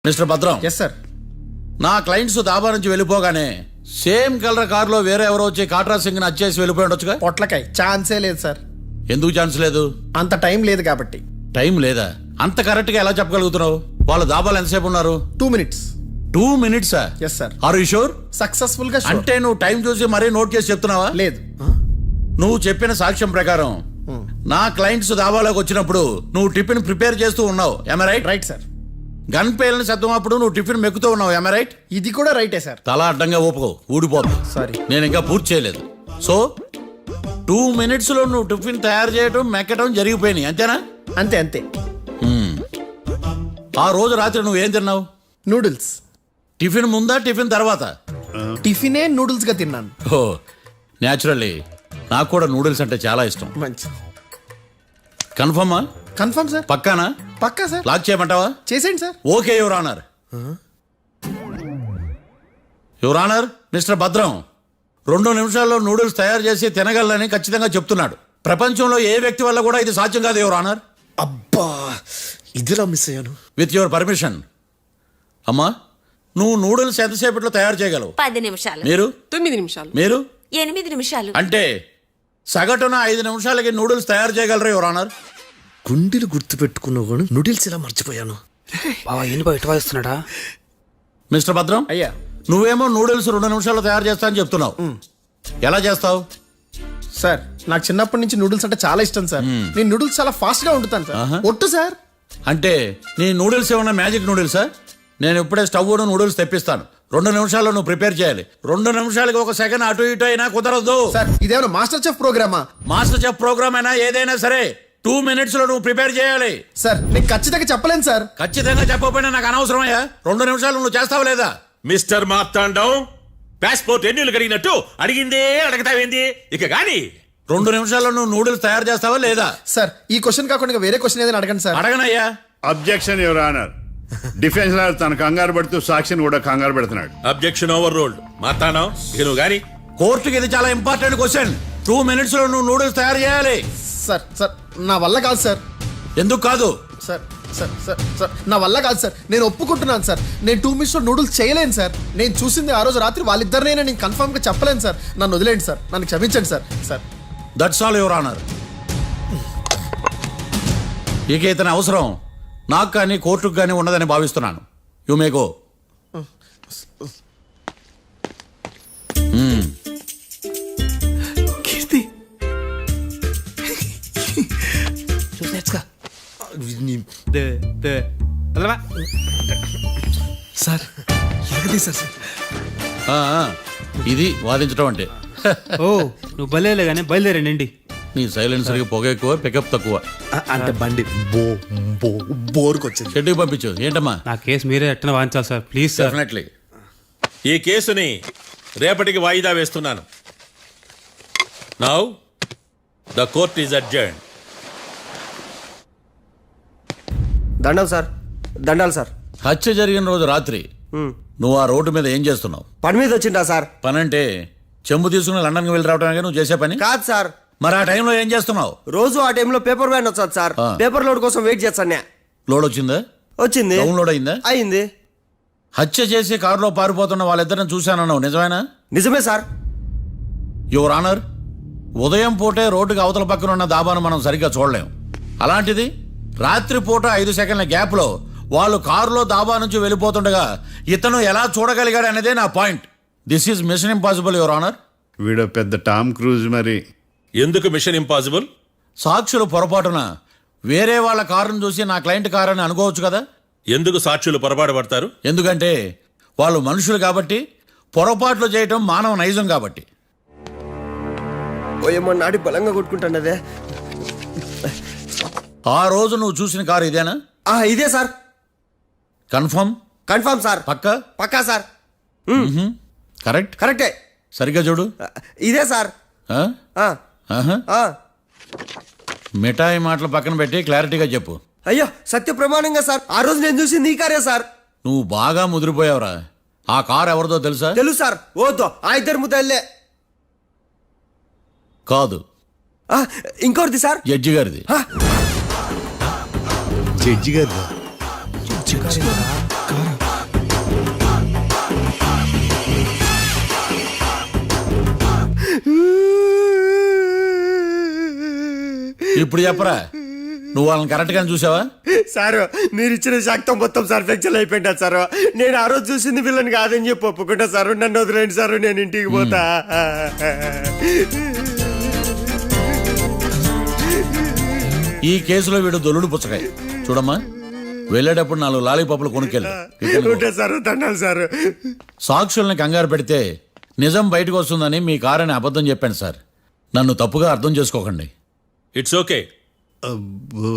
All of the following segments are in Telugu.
మిస్టర్ భద్రం. Yes sir. నా క్లయింట్స్ దాబా నుంచి వెళ్ళిపోగానే సేమ్ కలర్ కారులో వేరే ఎవరో వచ్చి కాట్రా సింగ్ ని వచ్చేసి వెళ్ళిపోయి ఉండొచ్చుగా. పొట్లకాయ ఛాన్సే లేదు సార్. ఎందుకు ఛాన్స్ లేదు? అంత టైం లేదు కాబట్టి. టైం లేదా? అంత కరెక్ట్ గా ఎలా చెప్పగలుగుతున్నావు? వాళ్ళ దాబాలు ఎంతసేపు ఉన్నారు? 2 minutes. 2 minutes? Yes sir. Are you sure? Successful గా sure. అంటే నువ్వు టైం చూసి మరీ నోట్ చేసి చెప్తున్నావా? లేదు. నువ్వు చెప్పిన సాక్ష్యం ప్రకారం నా క్లయింట్స్ దాబాలోకి వచ్చినప్పుడు నువ్వు టిఫిన్ ప్రిపేర్ చేస్తూ ఉన్నావు. am I right? Right sir. Gun పేలిన శబ్దం అప్పుడు నువ్వు టిఫిన్ మెక్కుతూ ఉన్నావు. am I right? ఇది కూడా రైటే సార్. తల అడ్డంగా ఊపుకో, ఊడిపోతుంది. సారీ. నేను ఇంకా పూర్తి చేయలేదు. సో 2 minutes లో నువ్వు టిఫిన్ తయారు చేయడం మెక్కడం జరిగిపోయినాయి, అంతేనా? అంతే అంతే. ఆ రోజు రాత్రి నువ్వు ఏం తిన్నావు? నూడిల్స్. టిఫిన్ ముందా టిఫిన్ తర్వాత? టిఫినే నూడిల్స్ గా తిన్నాను. ఓ న్యాచురల్లీ నాకు కూడా నూడిల్స్ అంటే చాలా ఇష్టం. మంచి. కన్ఫర్మా? Confirm sir. పక్కానా? పక్కా సార్. లాక్ చేయమంటావా? చేసేయండి sir. Okay your honour. Your honour, mister Bhadram 2 నిమిషాల్లో నూడిల్స్ తయారు చేసి తినగలని ఖచ్చితంగా చెప్తున్నాడు. ప్రపంచంలో ఏ వ్యక్తి వల్ల కూడా ఇది సాధ్యం కాదు యువర్ ఆనర్. అబ్బా, ఇదిలా మిస్ అయ్యాను. With your permission. అమ్మా, నువ్వు నూడిల్స్ ఎంతసేపట్లో తయారు చేయగలవు? 10 నిమిషాలు. మీరు? 9 నిమిషాలు. మీరు? 8 నిమిషాలు. అంటే సగటున 5 నిమిషాలకి నూడిల్స్ తయారు చేయగలరా యువర్ ఆనర్? గుండెలు గుర్తు పెట్టుకున్నావు కానీ నూడిల్స్ ఇలా మర్చిపోయాను. బావా ఏంటి బయట వాయిస్తున్నాడా? మిస్టర్ భద్రం, అయ్యా, నువ్వేమో నూడిల్స్ 2 నిమిషాల్లో తయారు చేస్తా అని చెప్తున్నావు. ఎలా చేస్తావు? సార్ నాకు చిన్నప్పటి నుంచి నూడిల్స్ అంటే చాలా ఇష్టం సార్. నేను నూడిల్స్ చాలా ఫాస్ట్ గా వండుతాను సార్. ఒట్టు సార్. అంటే నీ నూడిల్స్ ఏమన్నా మ్యాజిక్ నూడిల్సా? నేను ఇప్పుడే స్టవ్ నూడిల్స్ తెప్పిస్తాను. 2 నిమిషాల్లో నువ్వు ప్రిపేర్ చేయాలి. 2 నిమిషాలకి 1 సెకండ్ అటు ఇటు అయినా కుదరదు సార్. ఇదేమైనా మాస్టర్ చెఫ్ ప్రోగ్రామా? మాస్టర్ చెఫ్ ప్రోగ్రామ్ అయినా ఏదైనా సరే 2 minutes లో నువ్వు ప్రిపేర్ చేయాలి. సార్ నేను ఖచ్చితంగా చెప్పలేను సార్. ఖచ్చితంగా చెప్పకపోయినా నాకు అనవసరమయ్యా. 2 నిమిషాలు నువ్వు చేస్తావు లేదా? మిస్టర్ మార్తాండం, పాస్పోర్ట్ ఎన్నిళ్ళు కడిగినట్టు అడిగిందే అడగతావేంది? ఇక గాని 2 నిమిషాల్లో నువ్వు నూడిల్స్ తయారు చేస్తావా లేదా? సార్ ఈ క్వశ్చన్ కాకుండా వేరే క్వశ్చన్ ఏదైనా అడగండి సార్. అడగనయ్యా. Objection your honour. Defence lawyer తన కంగారు పడుతూ సాక్షిని కూడా కంగారు పెడుతున్నాడు. Objection over ruled. మార్తాండం, ఇక నువ్వు గాని. కోర్టుకి ఇది చాలా ఇంపార్టెంట్ క్వశ్చన్. 2 minutes లో నువ్వు నూడిల్స్ తయారు చేయాలి. సార్ సార్ నా వల్ల కాదు సార్. ఎందుకు కాదు? సార్ సార్ సార్ సార్ నా వల్ల కాదు సార్. నేను ఒప్పుకుంటున్నాను సార్. నేను 2 minutes లో నూడిల్స్ చేయలేను సార్. నేను చూసింది ఆ రోజు రాత్రి వాళ్ళిద్దరినైనా నేను కన్ఫర్మ్ గా చెప్పలేను సార్. నన్ను వదిలేండి సార్. నన్ను క్షమించండి sir. Sir that's all your honour. ఇక ఇతని అవసరం నాకు కానీ కోర్టుకు కానీ ఉండదని భావిస్తున్నాను. You may go. Keerthi sir ఎలాగది సార్? ఇది వాదించడం అంటే. ఓ నువ్వు బయలుదేరలే కానీ బయలుదేరండి. నీ సైలెన్సర్కి పొగ ఎక్కువ, పికప్ తక్కువ. అంటే బండి బోర్కి వచ్చింది. షెడ్యూల్ పంపించు. ఏంటమ్మా? నా కేసు మీరే ఎట్టన వాయించాలి సార్, ప్లీజ్ సార్. డెఫినెట్లీ. ఈ కేసుని రేపటికి వాయిదా వేస్తున్నాను. Now the court is adjourned. దండాలు సార్. దండాలు సార్. హత్య జరిగిన రోజు రాత్రి నువ్వు ఆ రోడ్డు మీద ఏం చేస్తున్నావు? పని మీద వచ్చిందా సార్? పని అంటే చెంబు తీసుకుని లండన్కి వెళ్ళి రావడానికి నువ్వు చేసే పని కాదు సార్. మరి ఆ టైంలో ఏం చేస్తున్నావు? రోజు ఆ టైంలో పేపర్ వ్యాన్ వచ్చాది సార్. పేపర్ లోడ్ కోసం వెయిట్ చేస్తాను. లోడ్ వచ్చిందా? వచ్చింది. డౌన్లోడ్ అయిందా? అయింది. హత్య చేసి కారులో పారిపోతున్న వాళ్ళిద్దరిని చూశానన్నావు, నిజమేనా? నిజమే సార్. యువర్ ఆనర్, ఉదయం పూటే రోడ్డుకి అవతల పక్కన ఉన్న దాబాను మనం సరిగ్గా చూడలేం. అలాంటిది రాత్రి పూట 5 సెకండ్ల గ్యాప్లో వాళ్ళు కారులో దాబా నుంచి వెళ్ళిపోతుండగా ఇతను ఎలా చూడగలిగాడు అనేదే నా point. This is mission impossible your honour. వీడో పెద్ద టామ్ క్రూజ్ మరి. ఎందుకు మిషన్ ఇంపాసిబుల్? సాక్షులు పొరపాటున వేరే వాళ్ళ కారును చూసి నా క్లయింట్ కారు అని అనుకోవచ్చు కదా. ఎందుకు సాక్షులు పొరపాటు పడతారు? ఎందుకంటే వాళ్ళు మనుషులు కాబట్టి, పొరపాట్లు చేయటం మానవ నైజం కాబట్టి. ఓయమ్మ నాడి బలంగా కొట్టుకుంటానదే. ఆ రోజు నువ్వు చూసిన కారు ఇదేనా? ఇదే సార్. కన్ఫర్మ్? Confirm sir. పక్కా? పక్కా సార్. కరెక్ట్? కరెక్టే. సరిగ్గా చూడు. ఇదే సార్. మిఠాయి మాటలు పక్కన పెట్టి క్లారిటీగా చెప్పు. అయ్యో సత్య ప్రమాణంగా సార్, ఆ రోజు నేను చూసింది ఈ కారే సార్. నువ్వు బాగా ముదిరిపోయావురా. ఆ కారు ఎవరిదో తెలుసా? తెలుసు సార్. ఓతో ఆ ఇద్దరు ముద్దల్లే. కాదు, ఇంకోటిది సార్. జడ్జి గారిది. జడ్జి గారు ఇప్పుడు చెప్పరా, నువ్వు వాళ్ళని కరెక్ట్ గానే చూసావా? సార్ మీరు ఇచ్చిన శాక్తం మొత్తం సార్ ఫ్రాక్చర్ అయిపోయింటా సార్. నేను ఆ రోజు చూసింది వీళ్ళని కాదని చెప్పి ఒప్పుకుంటా సార్. నన్ను వదిలేండి సార్, నేను ఇంటికి పోతా. ఈ కేసులో వీడు దొల్లుడు పుచ్చకాయ. చూడమ్మా, వెళ్ళేటప్పుడు 4 లాలీపాపులు కొనుక్కెళ్ళు. ఉంటా సార్, దండాలి సార్. సాక్షుల్ని కంగారు పెడితే నిజం బయటకు వస్తుందని మీ కారని అబద్ధం చెప్పాను సార్. నన్ను తప్పుగా అర్థం చేసుకోకండి. It's okay. అబ్బో,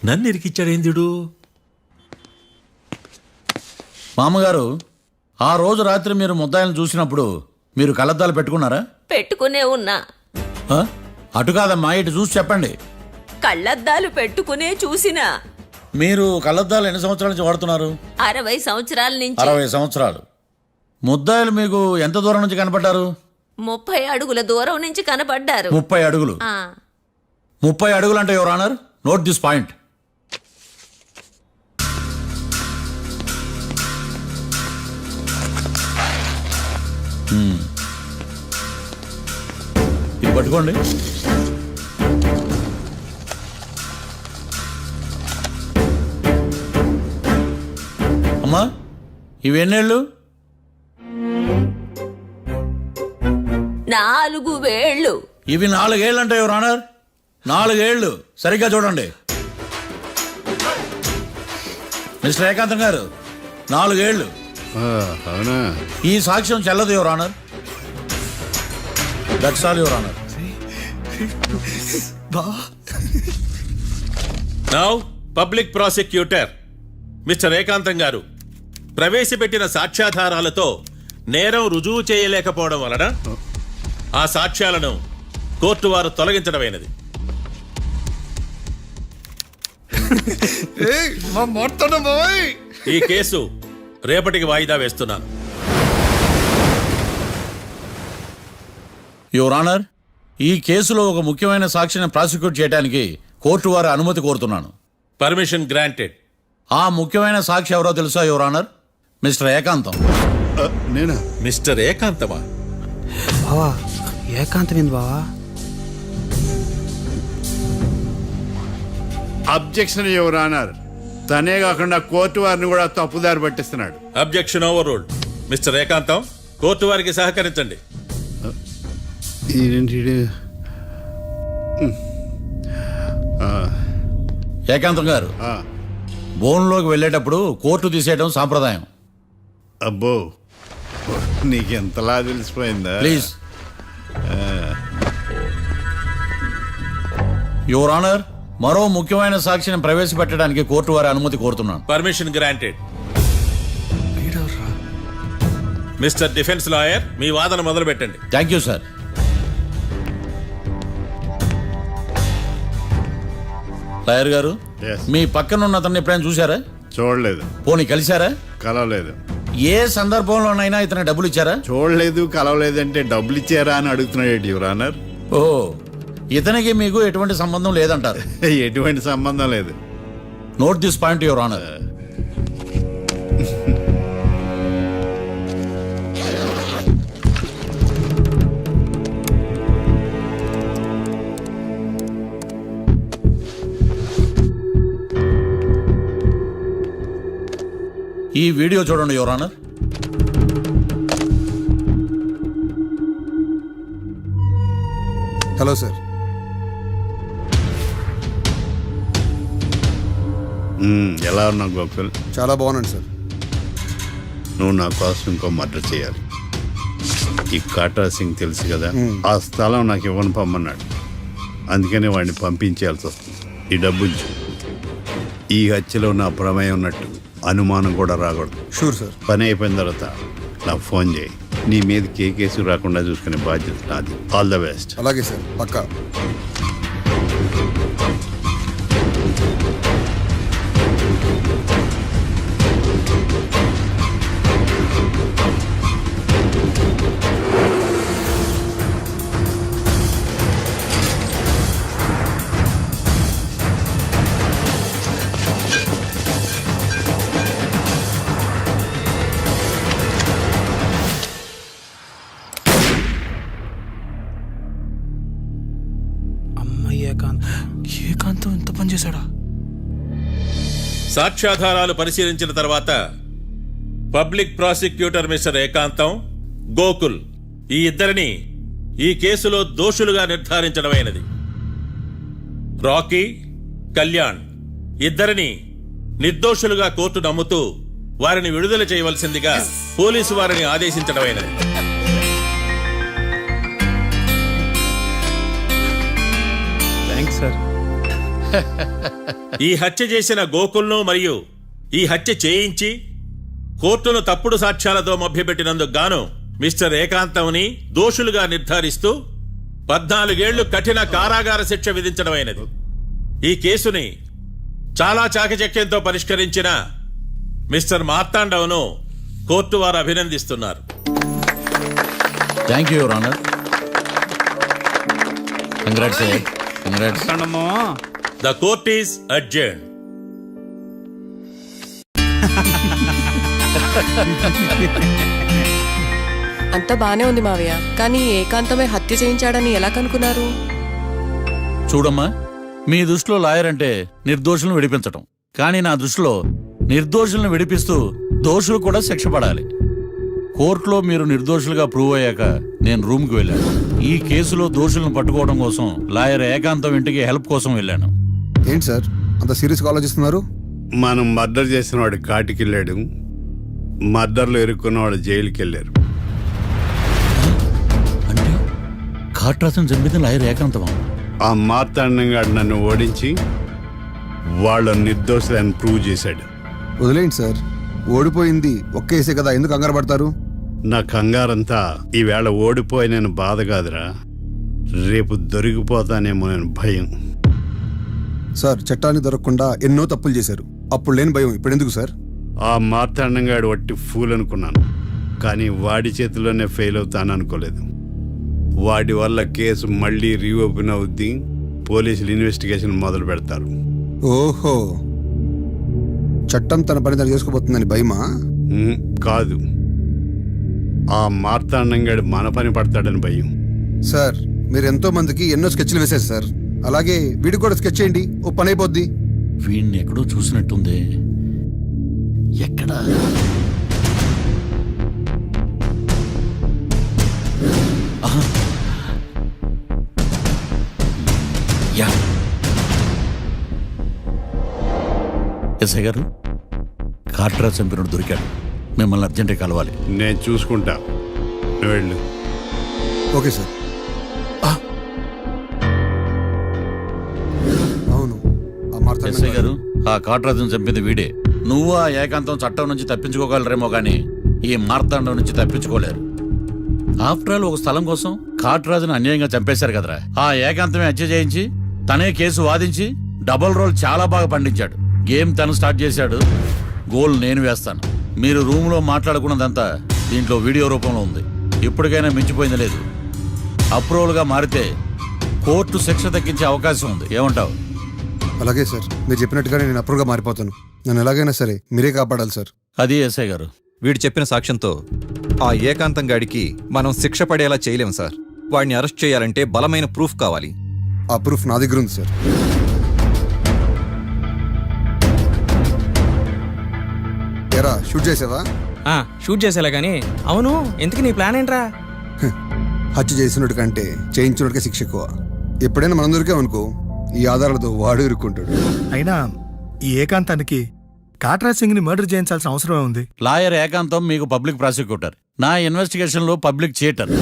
నన్ను ఇరికిచ్చాడేందుడు? మామగారు, ఆ రోజు రాత్రి మీరు ముద్దాయిలను చూసినప్పుడు మీరు కళ్ళద్దాలు పెట్టుకున్నారా? పెట్టుకునే ఉన్నా. ఆ? అటు కాదమ్మా, ఇటు చూసి చెప్పండి. కళ్ళద్దాలు పెట్టుకునే చూసినా. మీరు కళ్ళద్దాలు ఎన్ని సంవత్సరాల నుంచి వాడుతున్నారు? 60 సంవత్సరాల నుంచి. 60 సంవత్సరాలు. ముద్దాయిలు మీకు ఎంత దూరం నుంచి కనపడ్డారు? 30 అడుగుల దూరం నుంచి కనపడ్డారు. 30 అడుగులు. ఆ, 30 అడుగులు అంటే your honour, note this point. ఇది పట్టుకోండి. అమ్మా, ఇవి ఎన్నేళ్ళు? 4 వేళ్ళు. ఇవి 4 ఏళ్ళు అంటే యువర్ ఆనర్, 4 ఏళ్ళు. సరిగ్గా చూడండి మిస్టర్ ఏకాంతం గారు, 4 ఏళ్ళు. అవునా? ఈ సాక్ష్యం చెల్లదు your honour. That's all your honour. Now public prosecutor mister ఏకాంతం గారు ప్రవేశపెట్టిన సాక్ష్యాధారాలతో నేరం రుజువు చేయలేకపోవడం వలన ఆ సాక్ష్యాలను కోర్టు వారు తొలగించడమైనది. ఈ కేసు రేపటికి వాయిదా వేస్తున్నాను. యువర్ ఆనర్, ఈ కేసులో ఒక ముఖ్యమైన సాక్షిని ప్రాసిక్యూట్ చేయడానికి కోర్టు వారి అనుమతి కోరుతున్నాను. Permission granted. ఆ ముఖ్యమైన సాక్షి ఎవరో తెలుసా యువర్ ఆనర్? మిస్టర్ ఏకాంతం. నేనా? మిస్టర్ ఏకాంతమా? బావా ఏకాంతమైంది బావా. Objection your honour. తనే కాకుండా కోర్టు వారిని కూడా తప్పుదారి పట్టిస్తున్నాడు. Objection overruled. Mister Ekantham, court వారికి సహకరించండి. ఏకాంతం గారు, బోన్లోకి వెళ్ళేటప్పుడు కోర్టు తీసేయడం సాంప్రదాయం. అబ్బో, నీకెంతలా తెలిసిపోయిందా? ప్లీజ్. యువర్ ఆనర్, మరో ముఖ్యమైన సాక్షిని ప్రవేశపెట్టడానికి కోర్టు వారి అనుమతి కోరుతున్నాను. Permission granted. Mister defence lawyer, మీ వాదన మొదలు పెట్టండి. Thank you sir. లాయర్ గారు, Yes. మీ పక్కన ఉన్న అతన్ని ఎప్పుడైనా చూసారా? చూడలేదు, పోనీ కలిశారా? కలవలేదు. ఏ సందర్భంలోనైనా ఇతను డబ్బులు ఇచ్చారా? చూడలేదు, కలవలేదు అంటే డబ్బులు ఇచ్చారా అని అడుగుతున్నాడు యువర్ ఆనర్. ఓ, ఇతనికి మీకు ఎటువంటి సంబంధం లేదంటారు. ఎటువంటి సంబంధం లేదు. Note this point your honour. ఈ వీడియో చూడండి యువర్ ఆనర్. Hello sir. ఎలా ఉన్నావు గోకుల్? చాలా బాగున్నాను సార్. నువ్వు నా కోసం ఇంకో మర్డర్ చేయాలి. ఈ కాటా సింగ్ తెలుసు కదా, ఆ స్థలం నాకు ఇవ్వని పమ్మన్నాడు. అందుకనే వాడిని పంపించాల్సి వస్తుంది. ఈ డబ్బు ఇచ్చు. ఈ హత్యలో నా ప్రమేయం ఉన్నట్టు అనుమానం కూడా రాకూడదు. Sure sir. పని అయిపోయిన తర్వాత నాకు ఫోన్ చేయి. నీ మీద ఏ కేసు రాకుండా చూసుకునే బాధ్యత నాది. All the best. అలాగే సార్, పక్కా. చేశాడా? సాక్ష్యాధారాలు పరిశీలించిన తర్వాత పబ్లిక్ ప్రాసిక్యూటర్ మిస్టర్ ఏకాంతం, గోకుల్ ఈ ఇద్దరిని ఈ కేసులో దోషులుగా నిర్ధారించడమైనది. రాకీ, కళ్యాణ్ ఇద్దరిని నిర్దోషులుగా కోర్టు నమ్ముతూ వారిని విడుదల చేయవలసిందిగా పోలీసు వారిని ఆదేశించడమైనది. Thanks sir. ఈ హత్య చేసిన గోకుల్ను మరియు ఈ హత్య చేయించి కోర్టును తప్పుడు సాక్ష్యాలతో మభ్యపెట్టినందుకు గాను మిస్టర్ ఏకాంతంని దోషులుగా నిర్ధారిస్తూ 14 ఏళ్లు కఠిన కారాగార శిక్ష విధించడమైనది. ఈ కేసుని చాలా చాకచక్యంతో పరిష్కరించిన మిస్టర్ మార్తాండవ్ను కోర్టు వారు అభినందిస్తున్నారు. Thank you your honour. Congrats congrats. The court is adjourned. అంతా బానే ఉంది మావయ్య, కానీ ఏకాంతమే హత్య చేయించాడని ఎలా కనుక్కున్నారు? చూడమ్మా, మీ దృష్టిలో లాయర్ అంటే నిర్దోషులను విడిపించటం, కానీ నా దృష్టిలో నిర్దోషులను విడిపిస్తూ దోషులు కూడా శిక్ష పడాలి. కోర్టులో మీరు నిర్దోషులుగా ప్రూవ్ అయ్యాక నేను రూమ్కి వెళ్ళాను. ఈ కేసులో దోషులను పట్టుకోవడం కోసం లాయర్ ఏకాంతం ఇంటికి హెల్ప్ కోసం వెళ్ళాను. ఏంటి సార్ అంత సీరియస్గా ఆలోచిస్తున్నారు? మనం మర్డర్ చేసిన వాడు కాటికి వెళ్ళాడు, మర్డర్లో ఇరుక్కున్న వాడు జైలుకి వెళ్ళారు. అంటే కాట్రాసం చంపిన లాయర్ ఏకాంతమా? ఆ మార్తాండంగా నన్ను ఓడించి వాళ్ళ నిర్దోషులని ప్రూవ్ చేశాడు. వదిలేండి సార్, ఓడిపోయింది ఒక్కేసే కదా, ఎందుకు కంగారు పడతారు? నా కంగారంతా ఈవేళ ఓడిపోయి నేను బాధ కాదురా, రేపు దొరికిపోతానేమో నేను భయం. సార్ చట్టాన్ని దొరకకుండా ఎన్నో తప్పులు చేశారు, అప్పుడు లేని భయం ఇప్పుడు ఎందుకు సార్? ఆ మార్తాండంగాడు వట్టి ఫూల్ అనుకున్నాను, కానీ వాడి చేతిలోనే ఫెయిల్ అవుతాను అనుకోలేదు. వాడి వల్ల కేసు మళ్ళీ రీఓపెన్ అవుద్ది, పోలీసులు ఇన్వెస్టిగేషన్ మొదలు పెడతారు. ఓహో, చట్టం తన పని తను చేసుకోబోతుందని భయమా? కాదు, ఆ మార్తాండంగాడు మన పని పడతాడని భయం. సార్ మీరు ఎంతో మందికి ఎన్నో స్కెచ్లు వేశారు సార్, అలాగే వీడికి కూడా స్కెచ్ చేయండి, ఓ పని అయిపోద్ది. వీడిని ఎక్కడో చూసినట్టుంది. ఎక్కడా? ఆహా. యా. ఎస్ఐ గారు, కాట్రా చంపినోడు దొరికాడు, మిమ్మల్ని అర్జెంటే కలవాలి. నేను చూసుకుంటా, నువ్వు వెళ్ళు. Okay sir. అవును, ఆ ఎస్ఐ మార్తాండం గారు, ఆ కాట్రాజును చంపింది వీడే. నువ్వు ఆ ఏకాంతం చట్టం నుంచి తప్పించుకోగలరేమో కానీ ఈ మార్తాండం నుంచి తప్పించుకోలేరు. ఆఫ్టర్ ఆల్ ఒక స్థలం కోసం కాట్రాజును అన్యాయంగా చంపేశారు కదరా. ఆ ఏకాంతమే హత్య చేయించి తనే కేసు వాదించి డబుల్ రోల్ చాలా బాగా పండించాడు. గేమ్ తను స్టార్ట్ చేశాడు, గోల్ నేను వేస్తాను. మీరు రూమ్లో మాట్లాడుకున్నదంతా దీంట్లో వీడియో రూపంలో ఉంది. ఇప్పటికైనా మించిపోయింది లేదు. అప్రూవల్గా మారితే కోర్టు శిక్ష తగ్గించే అవకాశం ఉంది. ఏమంటావు? అలాగే సార్, మీరు చెప్పినట్టుగానే నేను అప్రూవ్గా మారిపోతాను. నన్ను ఎలాగైనా సరే మీరే కాపాడాలి సార్. అది ఎస్ఐ గారు. వీడు చెప్పిన సాక్ష్యంతో ఆ ఏకాంతం గాడికి మనం శిక్ష పడేలా చేయలేం సార్. వాడిని అరెస్ట్ చేయాలంటే బలమైన ప్రూఫ్ కావాలి. ఆ ప్రూఫ్ నా దగ్గర ఉంది సార్. ఎరా షూట్ చేసావా? షూట్ చేసేలా కానీ. అవును, ఎందుకు నీ ప్లాన్ ఏంట్రా? హత్య చేసినట్టు కంటే చేయించినట్టుగా శిక్ష ఎక్కువ. ఎప్పుడైనా మనం దొరికామనుకో, ఈ ఆధారాలతో వాడు ఇరుక్కుంటాడు. అయినా ఈ ఏకాంతానికి కాట్రా సింగ్ ని మర్డర్ చేయించాల్సిన అవసరమే ఉంది. లాయర్ ఏకాంతం మీకు పబ్లిక్ ప్రాసిక్యూటర్, నా ఇన్వెస్టిగేషన్ లో పబ్లిక్ చీటర్.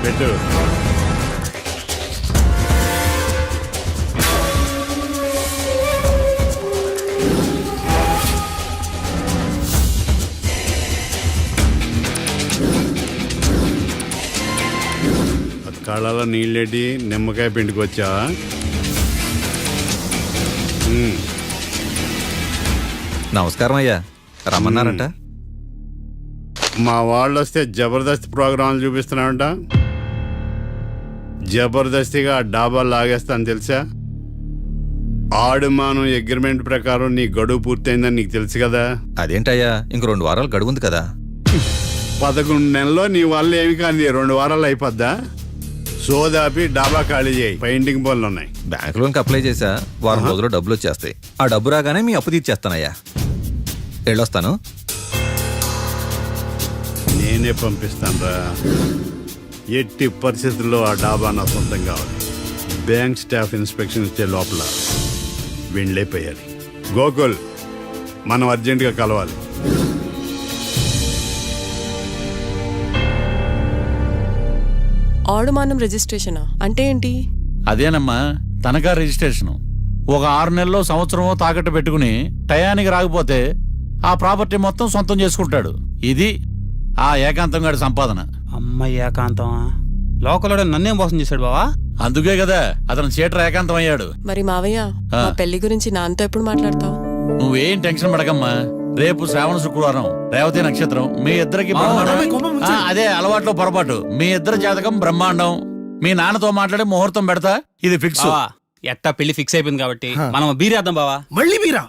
పెట్టు. కళ్ళలో నీళ్ళెడ్డి నిమ్మకాయ పిండుకొచ్చావా? నమస్కారం అయ్యా, రమ్మన్నారంట. మా వాళ్ళు వస్తే జబర్దస్త్ ప్రోగ్రాంలు చూపిస్తున్నావంట. జబర్దస్తిగా డాబా లాగేస్తాను తెలుసా? ఆడుమాను అగ్రిమెంట్ ప్రకారం నీ గడువు పూర్తయిందని నీకు తెలుసు కదా. అదేంటయ్యా, ఇంక 2 వారాలు గడువు ఉంది కదా. 11 నెలల్లో నీ వల్ల ఏమి కానీ 2 వారాలు అయిపోద్దా? సోదాపి డాబా ఖాళీ చేయి పెయింటింగ్ పనులు ఉన్నాయి. బ్యాంక్ లోన్కి అప్లై చేశా, వారం రోజుల్లో డబ్బులు వచ్చేస్తాయి. ఆ డబ్బు రాగానే మీ అప్పు తీర్చేస్తానయ్యా. వెళ్ళొస్తాను. నేనే పంపిస్తానురా. ఎట్టి పరిస్థితుల్లో ఆ డాబా నా సొంతం కావాలి. బ్యాంక్ స్టాఫ్ ఇన్స్పెక్షన్ ఇచ్చే లోపల వెళ్ళైపోయాలి. గోకుల్, మనం అర్జెంటుగా కలవాలి. ఆడుమానం రిజిస్ట్రేషనా అంటే ఏంటి? అదేనమ్మా తనఖా రిజిస్ట్రేషన్. ఒక 6 నెలల్లో సంవత్సరమో తాకట్టు పెట్టుకుని టయానికి రాకపోతే ఆ ప్రాపర్టీ మొత్తం సొంతం చేసుకుంటాడు. ఇది ఆ ఏకాంతం గారి సంపాదన. అమ్మ ఏకాంతం లోకల్లో నన్నేం మోసం చేశాడు బావా? అందుకే కదా అతను చీటర్ ఏకాంతం అయ్యాడు. మరి మావయ్య, మా పెళ్లి గురించి నాన్నతో ఎప్పుడు మాట్లాడతావు? నువ్వేం టెన్షన్ పడకమ్మా. రేపు శ్రావణ శుక్రవారం, రేవతి నక్షత్రం. మీ ఇద్దరికి అదే అలవాట్లో పొరపాటు. మీ ఇద్దరి జాతకం బ్రహ్మాండం. మీ నాన్నతో మాట్లాడి ముహూర్తం పెడతా. ఇది ఫిక్స్. ఎట్టా పెళ్లి ఫిక్స్ అయిపోయింది కాబట్టి మనం బీరేద్దాం బావా. మళ్ళీ మీరా?